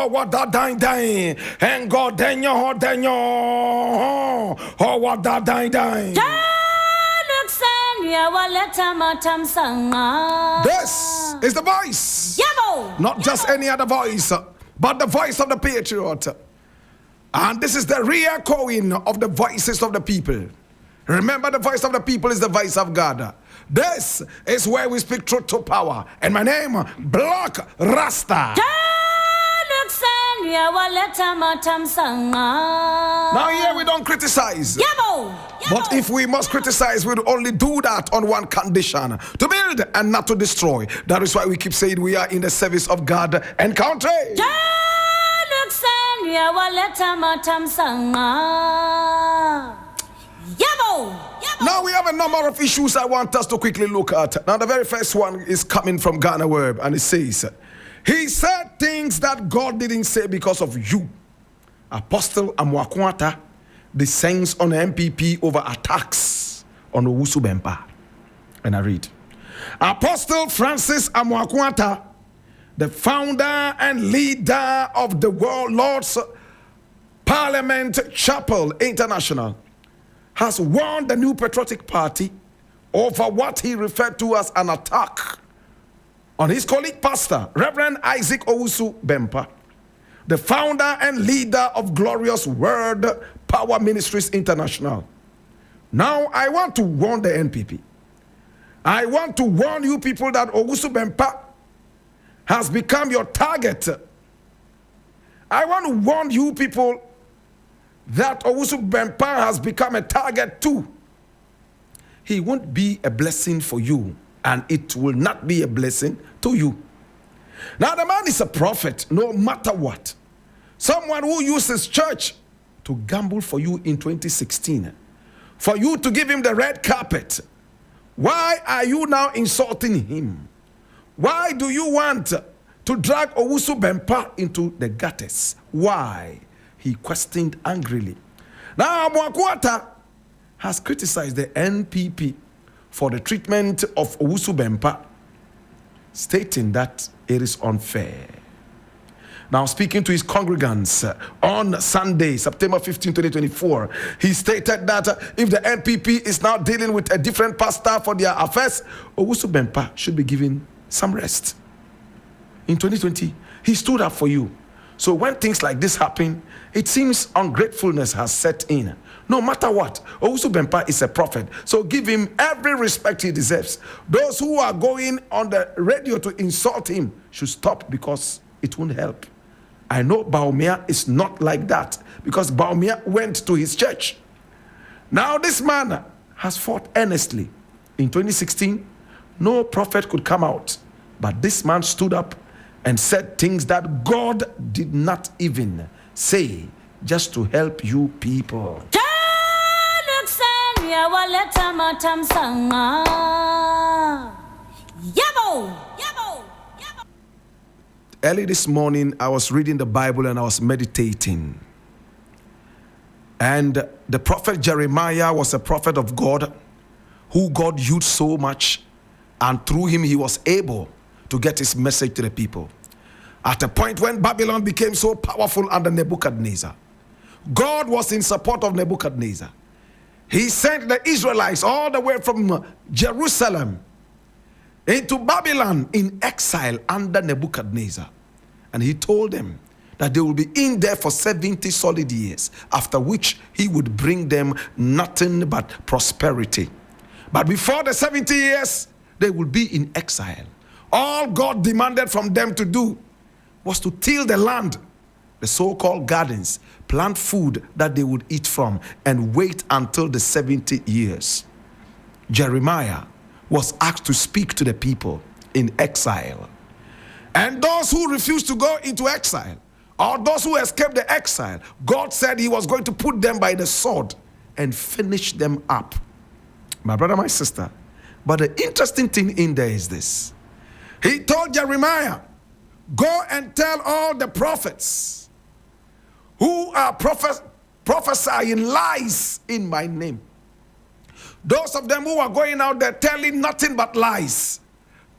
Oh, what that dying. And God, denyo. Oh, what that dying. This is the voice. Not just any other voice, but the voice of the patriot. And this is the re-echoing of the voices of the people. Remember, the voice of the people is the voice of God. This is where we speak truth to power. And my name, Black Rasta. Now here we don't criticize. But if we must criticize, we'll only do that on one condition: to build and not to destroy. That is why we keep saying we are in the service of God and country. Now we have a number of issues I want us to quickly look at. Now the very first one is coming from Ghana Web, and it says, he said things that God didn't say because of you. Apostle Amwakwata descends on the MPP over attacks on Owusu Bempah. And I read, Apostle Francis Amwakwata, the founder and leader of the World Lord's Parliament Chapel International, has warned the New Patriotic Party over what he referred to as an attack on his colleague pastor, Reverend Isaac Owusu Bempah, the founder and leader of Glorious Word Power Ministries International. Now, I want to warn the NPP. I want to warn you people that Owusu Bempah has become your target. I want to warn you people that Owusu Bempah has become a target too. He won't be a blessing for you, and it will not be a blessing to you. Now, the man is a prophet, no matter what. Someone who uses church to gamble for you in 2016, for you to give him the red carpet. Why are you now insulting him? Why do you want to drag Owusu Bempah into the gutters? Why? He questioned angrily. Now, Amwakwata has criticized the NPP for the treatment of Owusu Bempah, stating that it is unfair. Now, speaking to his congregants on Sunday, September 15, 2024, he stated that if the NPP is now dealing with a different pastor for their affairs, Owusu Bempah should be given some rest. In 2020, he stood up for you. So when things like this happen, it seems ungratefulness has set in. No matter what, Owusu Bempah is a prophet, so give him every respect he deserves. Those who are going on the radio to insult him should stop, because it won't help. I know Baumia is not like that, because Baumia went to his church. Now this man has fought earnestly. In 2016, no prophet could come out, but this man stood up and said things that God did not even say, just to help you people. Early this morning, I was reading the Bible and I was meditating. And the prophet Jeremiah was a prophet of God, who God used so much, and through him he was able to get his message to the people. At a point when Babylon became so powerful under Nebuchadnezzar, God was in support of Nebuchadnezzar. He sent the Israelites all the way from Jerusalem into Babylon in exile under Nebuchadnezzar. And he told them that they will be in there for 70 solid years, after which he would bring them nothing but prosperity. But before the 70 years, they will be in exile. All God demanded from them to do was to till the land, the so-called gardens, plant food that they would eat from, and wait until the 70 years. Jeremiah was asked to speak to the people in exile. And those who refused to go into exile, or those who escaped the exile, God said he was going to put them by the sword and finish them up. My brother, my sister, but the interesting thing in there is this. He told Jeremiah, go and tell all the prophets who are prophesying lies in my name. Those of them who are going out there telling nothing but lies.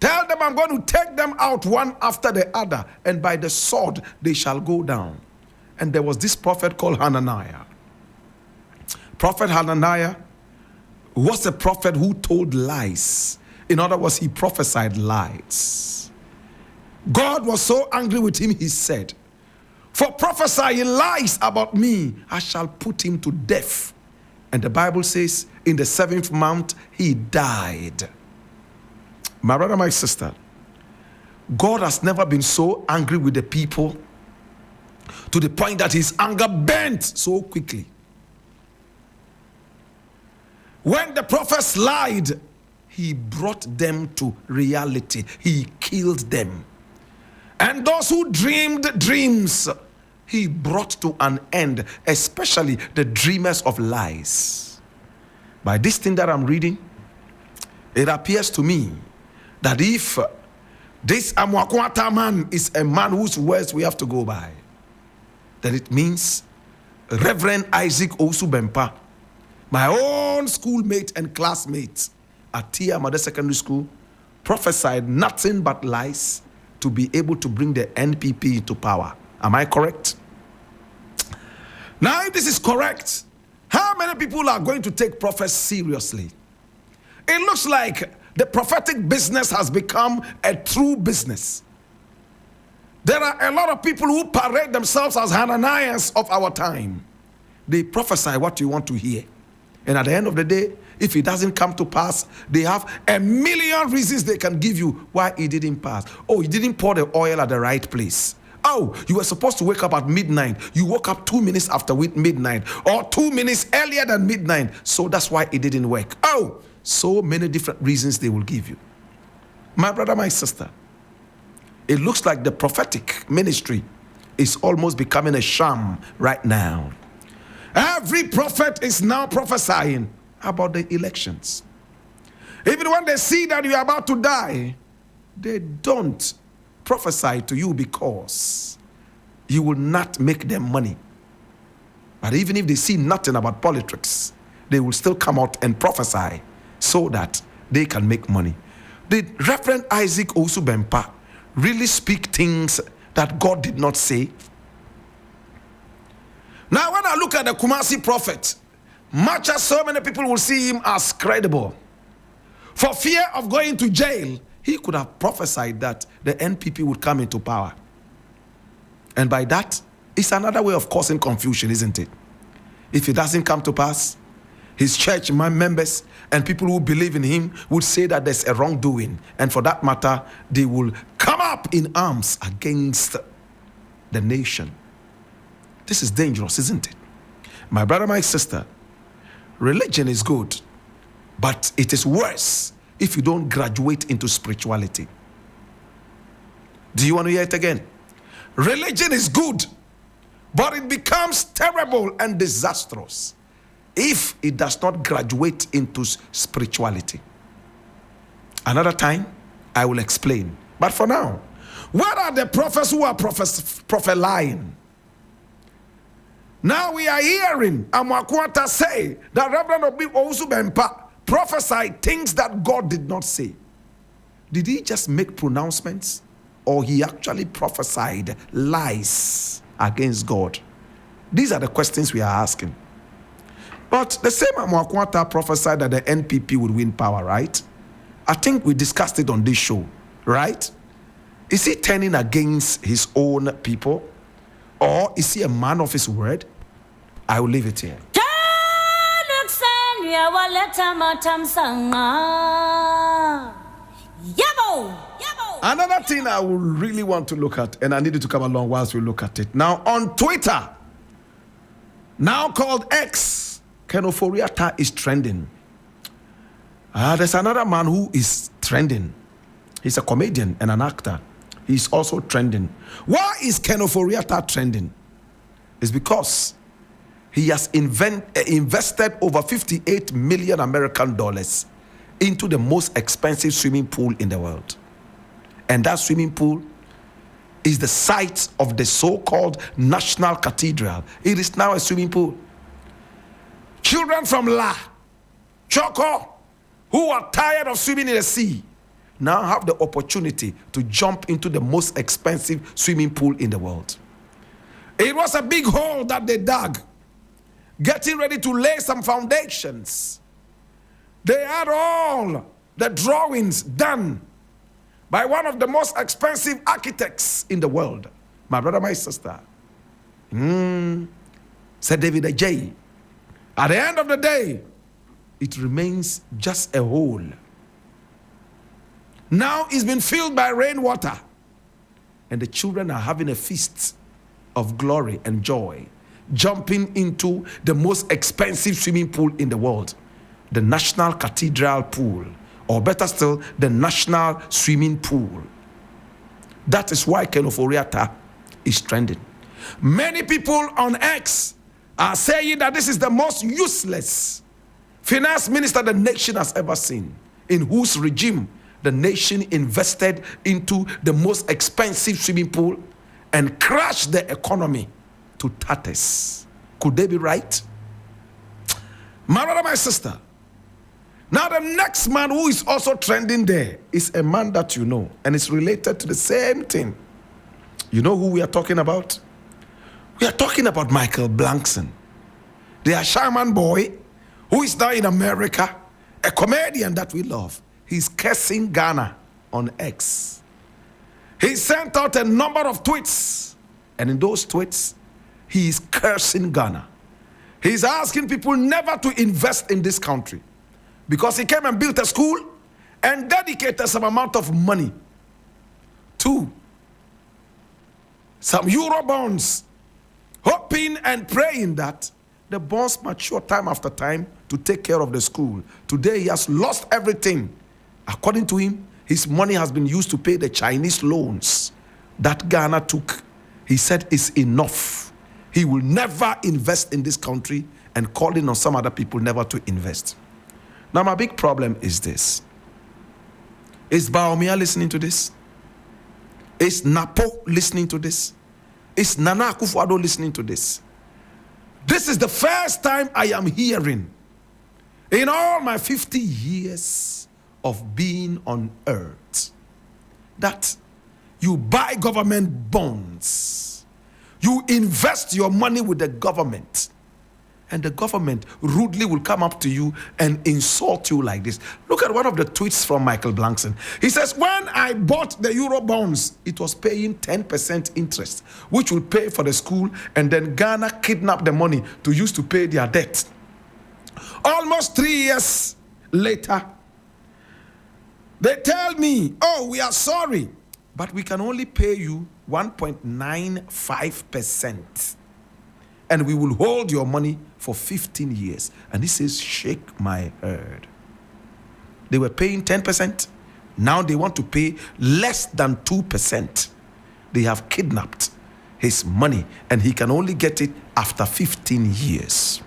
Tell them I'm going to take them out one after the other, and by the sword they shall go down. And there was this prophet called Hananiah. Prophet Hananiah was a prophet who told lies. In other words, he prophesied lies. God was so angry with him, he said, for prophesying lies about me, I shall put him to death. And the Bible says, in the 7th month, he died. My brother, my sister, God has never been so angry with the people to the point that his anger bent so quickly. When the prophets lied, he brought them to reality. He killed them. And those who dreamed dreams, he brought to an end, especially the dreamers of lies. By this thing that I'm reading, it appears to me that if this Amwakwata man is a man whose words we have to go by, then it means Reverend Isaac Osubempa, my own schoolmate and classmate at Tia Mother Secondary School, prophesied nothing but lies to be able to bring the NPP into power. Am I correct? Now, if this is correct, how many people are going to take prophets seriously? It looks like the prophetic business has become a true business. There are a lot of people who parade themselves as Hananiahs of our time. They prophesy what you want to hear. And at the end of the day, if it doesn't come to pass, they have a million reasons they can give you why it didn't pass. Oh, you didn't pour the oil at the right place. Oh, you were supposed to wake up at midnight. You woke up 2 minutes after midnight, or 2 minutes earlier than midnight. So that's why it didn't work. Oh, so many different reasons they will give you. My brother, my sister, it looks like the prophetic ministry is almost becoming a sham right now. Every prophet is now prophesying about the elections. Even when they see that you are about to die, they don't prophesy to you because you will not make them money. But even if they see nothing about politics, they will still come out and prophesy so that they can make money. Did Reverend Isaac Osubempa really speak things that God did not say? Now, when I look at the Kumasi prophet, much as so many people will see him as credible, for fear of going to jail, he could have prophesied that the NPP would come into power. And by that, it's another way of causing confusion, isn't it? If it doesn't come to pass, his church members and people who believe in him would say that there's a wrongdoing. And for that matter, they will come up in arms against the nation. This is dangerous, isn't it? My brother, my sister, religion is good, but it is worse if you don't graduate into spirituality. Do you want to hear it again? Religion is good, but it becomes terrible and disastrous if it does not graduate into spirituality. Another time, I will explain. But for now, where are the prophets who are prophesying? Now we are hearing Amwakwata say that Reverend Osubempa prophesied things that God did not say. Did he just make pronouncements, or he actually prophesied lies against God? These are the questions we are asking. But the same Amwakwata prophesied that the NPP would win power, right? I think we discussed it on this show, right? Is he turning against his own people? Or is he a man of his word? I will leave it here. Another thing I would really want to look at, and I need you to come along whilst we look at it. Now, on Twitter, now called X, Kenoforiata is trending. There's another man who is trending. He's a comedian and an actor. He's also trending. Why is Kenoforiata trending? It's because he has invested over 58 million American dollars into the most expensive swimming pool in the world. And that swimming pool is the site of the so-called National Cathedral. It is now a swimming pool. Children from La, Choco, who are tired of swimming in the sea, now have the opportunity to jump into the most expensive swimming pool in the world. It was a big hole that they dug, getting ready to lay some foundations. They had all the drawings done by one of the most expensive architects in the world. My brother, my sister. Said David J. At the end of the day, it remains just a hole. Now it's been filled by rainwater, and the children are having a feast of glory and joy, jumping into the most expensive swimming pool in the world, the National Cathedral pool, or better still, the National Swimming Pool. That is why Ken Oforiatta is trending. Many people on X are saying that this is the most useless finance minister the nation has ever seen, in whose regime the nation invested into the most expensive swimming pool and crashed the economy to tatters. Could they be right? My brother, my sister. Now the next man who is also trending there is a man that you know, and it's related to the same thing. You know who we are talking about? We are talking about Michael Blankson, the shaman boy who is now in America, a comedian that we love. He's cursing Ghana on X. He sent out a number of tweets, and in those tweets, he is cursing Ghana. He's asking people never to invest in this country because he came and built a school and dedicated some amount of money to some Euro bonds, hoping and praying that the bonds mature time after time to take care of the school. Today, he has lost everything. According to him, his money has been used to pay the Chinese loans that Ghana took. He said it's enough. He will never invest in this country, and calling on some other people never to invest. Now, my big problem is this. Is Baomia listening to this? Is Napo listening to this? Is Nana Akufo-Addo listening to this? This is the first time I am hearing in all my 50 years of being on earth that you buy government bonds, you invest your money with the government, and the government rudely will come up to you and insult you like this. Look at one of the tweets from Michael Blankson. He says, when I bought the Euro bonds, it was paying 10% interest, which will pay for the school, and then Ghana kidnapped the money to use to pay their debt. Almost 3 years later, they tell me, oh, we are sorry, but we can only pay you 1.95%. And we will hold your money for 15 years. And he says, shake my head. They were paying 10%. Now they want to pay less than 2%. They have kidnapped his money, and he can only get it after 15 years.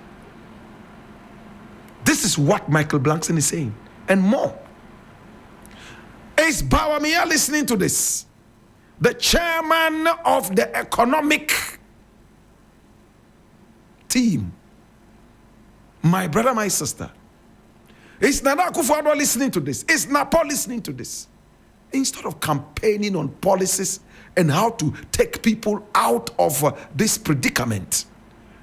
This is what Michael Blankson is saying, and more. Is Bawumia listening to this? The chairman of the economic team, my brother, my sister. Is Nana Akufo-Addo listening to this? Is Napo listening to this? Instead of campaigning on policies and how to take people out of this predicament,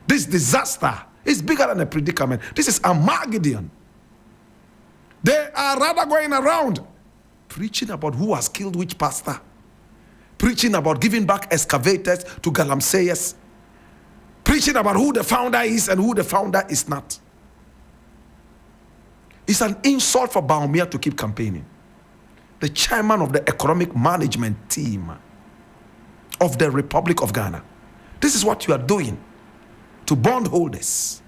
this disaster is bigger than a predicament. This is Armageddon. They are rather going around preaching about who has killed which pastor, preaching about giving back excavators to Galamsey, preaching about who the founder is and who the founder is not. It's an insult for Bawumia to keep campaigning. The chairman of the economic management team of the Republic of Ghana. This is what you are doing to bondholders.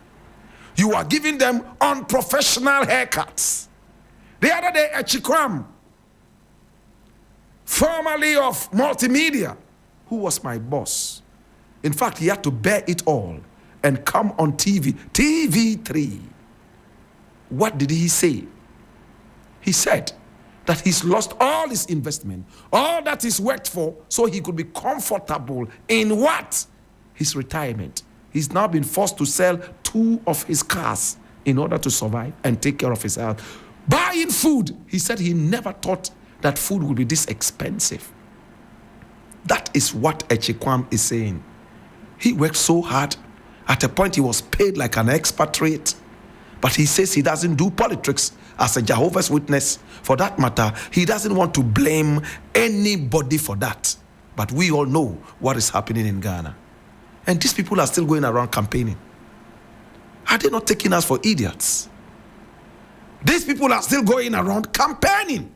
You are giving them unprofessional haircuts. The other day, Echikram, formerly of multimedia, who was my boss. In fact, he had to bear it all and come on TV3. What did he say? He said that he's lost all his investment, all that he's worked for, so he could be comfortable in what? His retirement. He's now been forced to sell 2 of his cars in order to survive and take care of his health. Buying food, he said he never thought that food will be this expensive. That is what Echikwam is saying. He worked so hard. At a point, he was paid like an expatriate. But he says he doesn't do politics as a Jehovah's Witness. For that matter, he doesn't want to blame anybody for that. But we all know what is happening in Ghana. And these people are still going around campaigning. Are they not taking us for idiots? These people are still going around campaigning.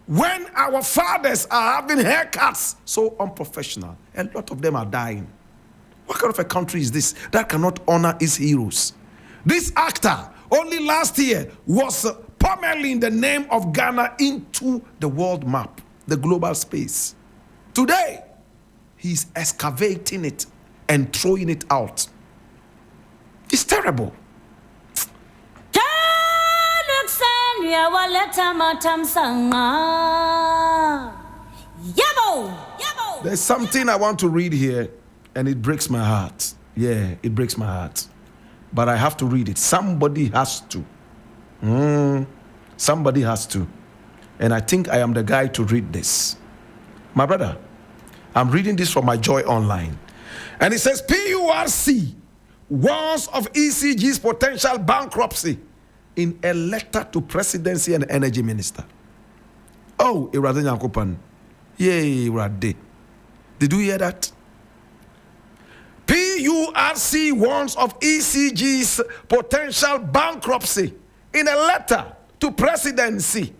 When our fathers are having haircuts so unprofessional, a lot of them are dying. What kind of a country is this that cannot honor its heroes? This actor, only last year, was pummeling the name of Ghana into the world map, the global space. Today, he's excavating it and throwing it out. It's terrible. There's something I want to read here, and it breaks my heart. Yeah, it breaks my heart. But I have to read it. Somebody has to. Somebody has to. And I think I am the guy to read this. My brother, I'm reading this from my Joy Online. And it says, PURC warns of ECG's potential bankruptcy in a letter to Presidency and Energy Minister. Oh, Irade Nyankopan. Yay, Irade. Did you hear that? PURC warns of ECG's potential bankruptcy in a letter to Presidency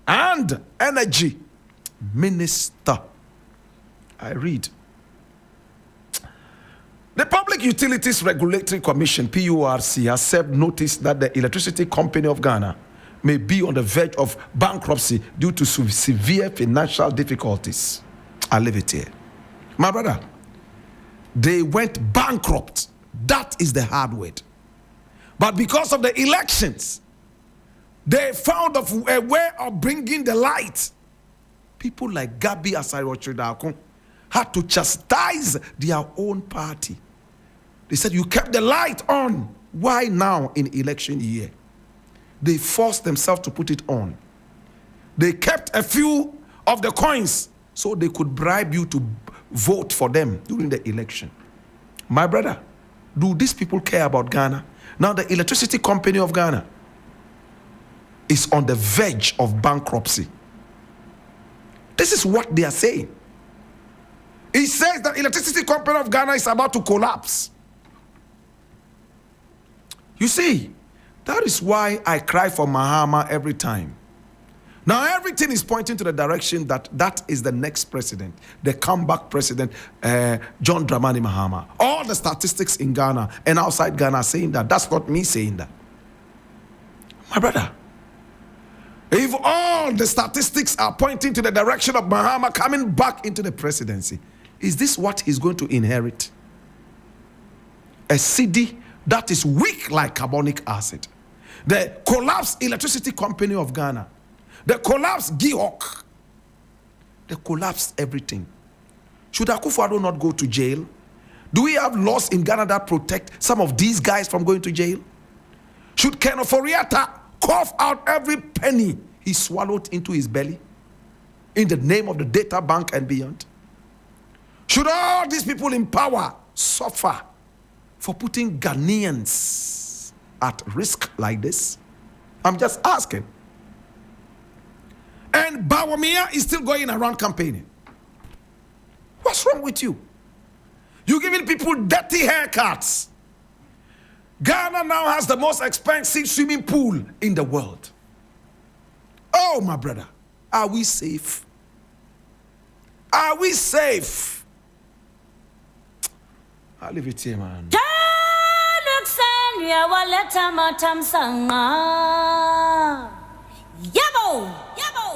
and Energy Minister. I read. The Public Utilities Regulatory Commission, PURC, has served notice that the Electricity Company of Ghana may be on the verge of bankruptcy due to severe financial difficulties. I'll leave it here. My brother, they went bankrupt. That is the hard word. But because of the elections, they found a way of bringing the light. People like Gabi Asairochidakun had to chastise their own party. They said, you kept the light on. Why now in election year? They forced themselves to put it on. They kept a few of the coins so they could bribe you to vote for them during the election. My brother, do these people care about Ghana? Now the Electricity Company of Ghana is on the verge of bankruptcy. This is what they are saying. It says that Electricity Company of Ghana is about to collapse. You see, that is why I cry for Mahama every time. Now everything is pointing to the direction that is the next president, the comeback president, John Dramani Mahama. All the statistics in Ghana and outside Ghana are saying that. That's not me saying that. My brother, if all the statistics are pointing to the direction of Mahama coming back into the presidency, is this what he's going to inherit? A city that is weak like carbonic acid. The collapsed Electricity Company of Ghana. The collapsed GIHOC. The collapsed everything. Should Akufo-Addo not go to jail? Do we have laws in Ghana that protect some of these guys from going to jail? Should Ken Ofori-Atta cough out every penny he swallowed into his belly in the name of the data bank and beyond? Should all these people in power suffer for putting Ghanaians at risk like this? I'm just asking. And Bawumia is still going around campaigning. What's wrong with you? You're giving people dirty haircuts. Ghana now has the most expensive swimming pool in the world. Oh, my brother, are we safe? Are we safe? I'll leave it here, man.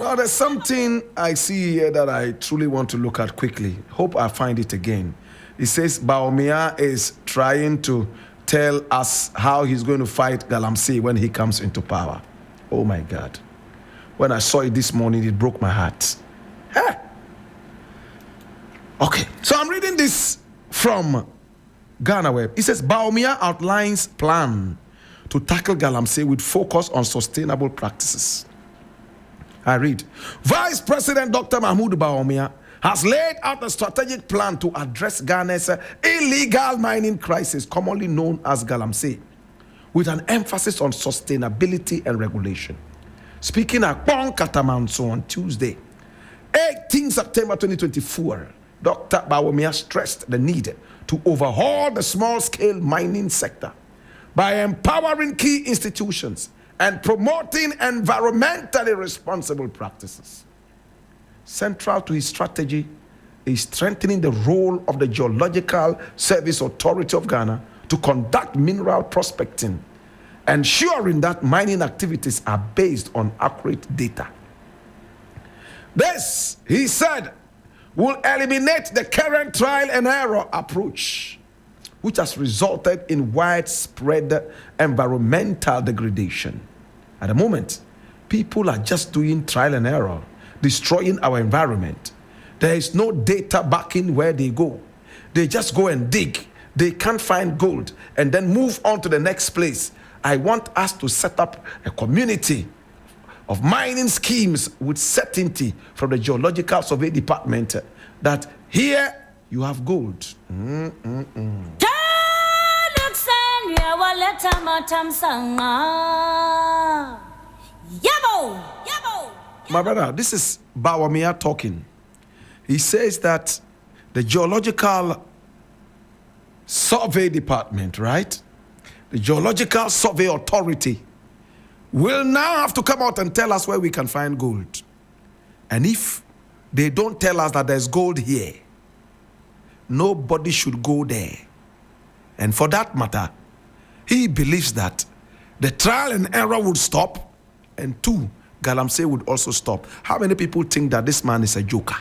Now, there's something I see here that I truly want to look at quickly. Hope I find it again. It says Bawumia is trying to tell us how he's going to fight Galamsey when he comes into power. Oh, my God. When I saw it this morning, it broke my heart. Huh? Okay, so I'm reading this from Ghana Web. It says Bawumia outlines plan to tackle Galamsey with focus on sustainable practices. I read. Vice President Dr. Mahmoud Bawumia has laid out a strategic plan to address Ghana's illegal mining crisis, commonly known as Galamsey, with an emphasis on sustainability and regulation. Speaking at Pong Katamanso on Tuesday, 18 September 2024, Dr. Bawumia stressed the need to overhaul the small-scale mining sector by empowering key institutions and promoting environmentally responsible practices. Central to his strategy is strengthening the role of the Geological Service Authority of Ghana to conduct mineral prospecting, ensuring that mining activities are based on accurate data. This, he said, will eliminate the current trial and error approach, which has resulted in widespread environmental degradation. At the moment, people are just doing trial and error, destroying our environment. There is no data backing where they go. They just go and dig. They can't find gold and then move on to the next place. I want us to set up a community of mining schemes with certainty from the Geological Survey Department that here you have gold. My brother, this is Bawumia talking. He says that the Geological Survey Department, right? The Geological Survey Authority will now have to come out and tell us where we can find gold. And if they don't tell us that there's gold here, nobody should go there. And for that matter, he believes that the trial and error would stop, and two, Galamsey would also stop. How many people think that this man is a joker?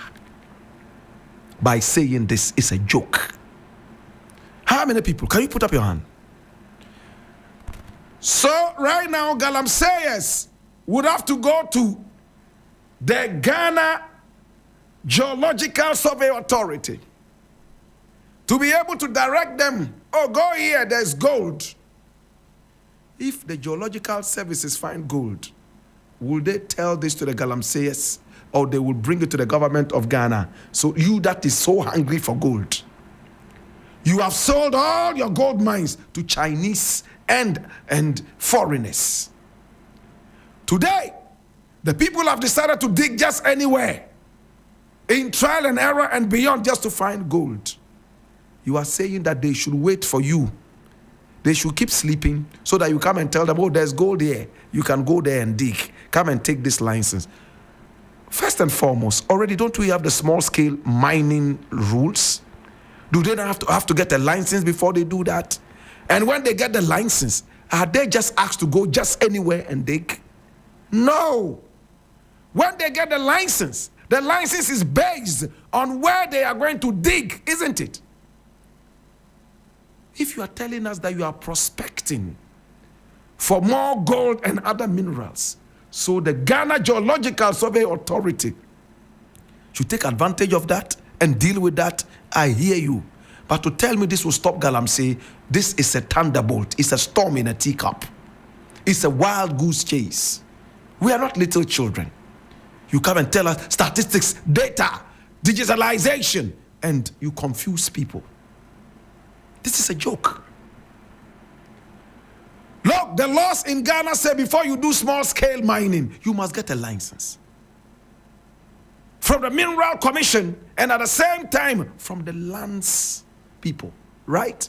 By saying this is a joke. How many people? Can you put up your hand? So right now, Galamseyers would have to go to the Ghana Geological Survey Authority to be able to direct them. Oh, go here, there's gold. If the Geological Services find gold, will they tell this to the Galamseyers, or they will bring it to the government of Ghana? So you that is so hungry for gold, you have sold all your gold mines to Chinese and foreigners. Today, the people have decided to dig just anywhere, in trial and error and beyond, just to find gold. You are saying that they should wait for you. They should keep sleeping so that you come and tell them, oh, there's gold here. You can go there and dig. Come and take this license. First and foremost, already don't we have the small-scale mining rules? Do they not have to get a license before they do that? And when they get the license, are they just asked to go just anywhere and dig? No. When they get the license is based on where they are going to dig, isn't it? If you are telling us that you are prospecting for more gold and other minerals, so the Ghana Geological Survey Authority should take advantage of that and deal with that, I hear you. But to tell me this will stop Galamsey, this is a thunderbolt. It's a storm in a teacup. It's a wild goose chase. We are not little children. You come and tell us statistics, data, digitalization, and you confuse people. This is a joke. Look, the laws in Ghana say before you do small-scale mining, you must get a license from the Mineral Commission, and at the same time from the lands people, right?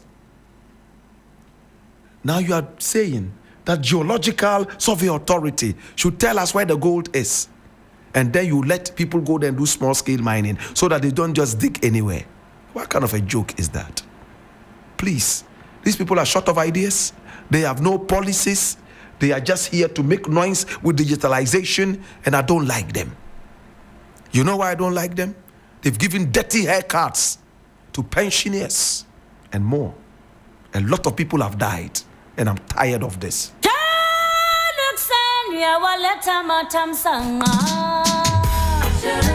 Now you are saying that Geological Survey Authority should tell us where the gold is, and then you let people go there and do small-scale mining so that they don't just dig anywhere. What kind of a joke is that? Please, these people are short of ideas. They have no policies. They are just here to make noise with digitalization, and I don't like them. You know why I don't like them? They've given dirty haircuts to pensioners and more. A lot of people have died, and I'm tired of this. Sure.